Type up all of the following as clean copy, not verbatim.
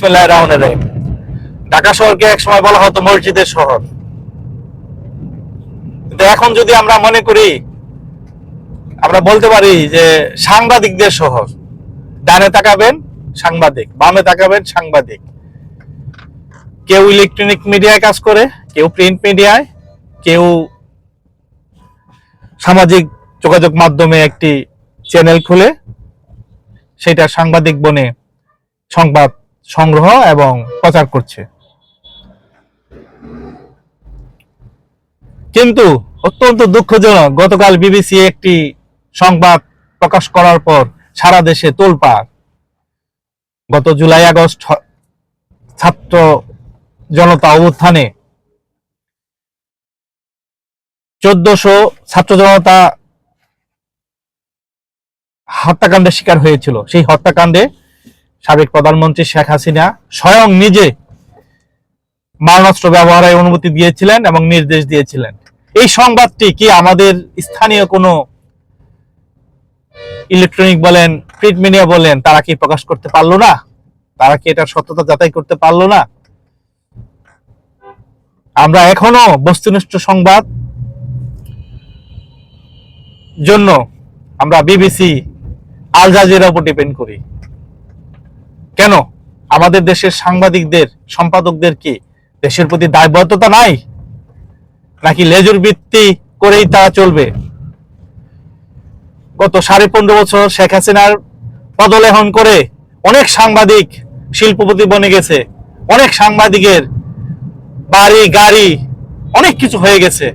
বিসমিল্লাহির রহমানির রহিম। ঢাকা শহরকে এক সময় বলা হতো মসজিদের শহর, কিন্তু এখন যদি আমরা মনে করি, আমরা বলতে পারি যে সাংবাদিকদের শহর। ডানে তাকাবেন সাংবাদিক, বামে তাকাবেন সাংবাদিক। কেউ ইলেকট্রনিক মিডিয়ায় কাজ করে, কেউ প্রিন্ট মিডিয়ায়, কেউ সামাজিক যোগাযোগ মাধ্যমে একটি চ্যানেল খুলে সেটা সাংবাদিক বনে সংবাদ সংগ্রহ এবং প্রচার করছে। কিন্তু অত্যন্ত দুঃখজনক, গতকাল বিবিসি একটি সংবাদ প্রকাশ করার পর সারা দেশে তোলপাড়। গত জুলাই আগস্ট ছাত্র জনতা অভ্যুত্থানে 1400 ছাত্র জনতা হত্যাকাণ্ডের শিকার হয়েছিল। সেই হত্যাকাণ্ডে সাবেক প্রধানমন্ত্রী শেখ হাসিনা স্বয়ং নিজে মারণাস্ত্র ব্যবহারের অনুমতি দিয়েছিলেন এবং নির্দেশ দিয়েছিলেন। এই সংবাদটি কি আমাদের স্থানীয় কোনো ইলেকট্রনিক বলেন, প্রিন্ট মিডিয়া বলেন, তারা কি প্রকাশ করতে পারলো না? তারা কি এটার সত্যতা যাচাই করতে পারলো না? আমরা এখনো বস্তুনিষ্ঠ সংবাদ জন্য আমরা বিবিসি, আল জাজিরার উপর ডিপেন্ড করি। কেন? আমাদের দেশের সাংবাদিকদের, সম্পাদকদের কি দেশের প্রতি দায়বদ্ধতা নাই, নাকি লেজুর বৃত্তি করেই তারা চলবে? গত 15.5 বছর শেখ হাসিনার পদলেহন করে অনেক সাংবাদিক শিল্পপতি বনে গেছে, অনেক সাংবাদিকের বাড়ি গাড়ি অনেক কিছু হয়ে গেছে।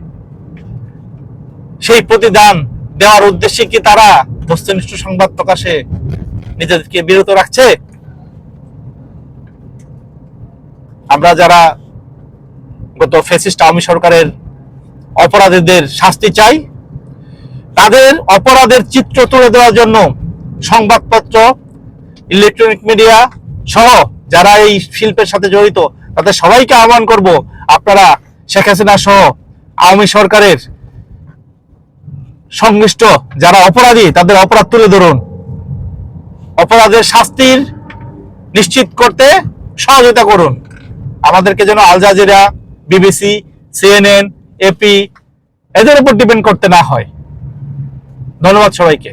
সেই প্রতিদান দেওয়ার উদ্দেশ্যে কি তারা বস্তুনিষ্ঠ সংবাদ প্রকাশে নিজেদেরকে বিরত রাখছে? আমরা যারা গত ফ্যাসিস্ট আওয়ামী সরকারের অপরাধীদের শাস্তি চাই, তাদের অপরাধের চিত্র তুলে দেওয়ার জন্য সংবাদপত্র, ইলেকট্রনিক মিডিয়া সহ যারা এই শিল্পের সাথে জড়িত, তাদের সবাইকে আহ্বান করব, আপনারা শেখ হাসিনা সহ আওয়ামী সরকারের সংশ্লিষ্ট যারা অপরাধী, তাদের অপরাধ তুলে ধরুন, অপরাধের শাস্তির নিশ্চিত করতে সহযোগিতা করুন। আমাদেরকে যেন Al Jazeera, BBC, CNN, AP এদের উপর ডিপেন্ড করতে না হয়। ধন্যবাদ সবাইকে।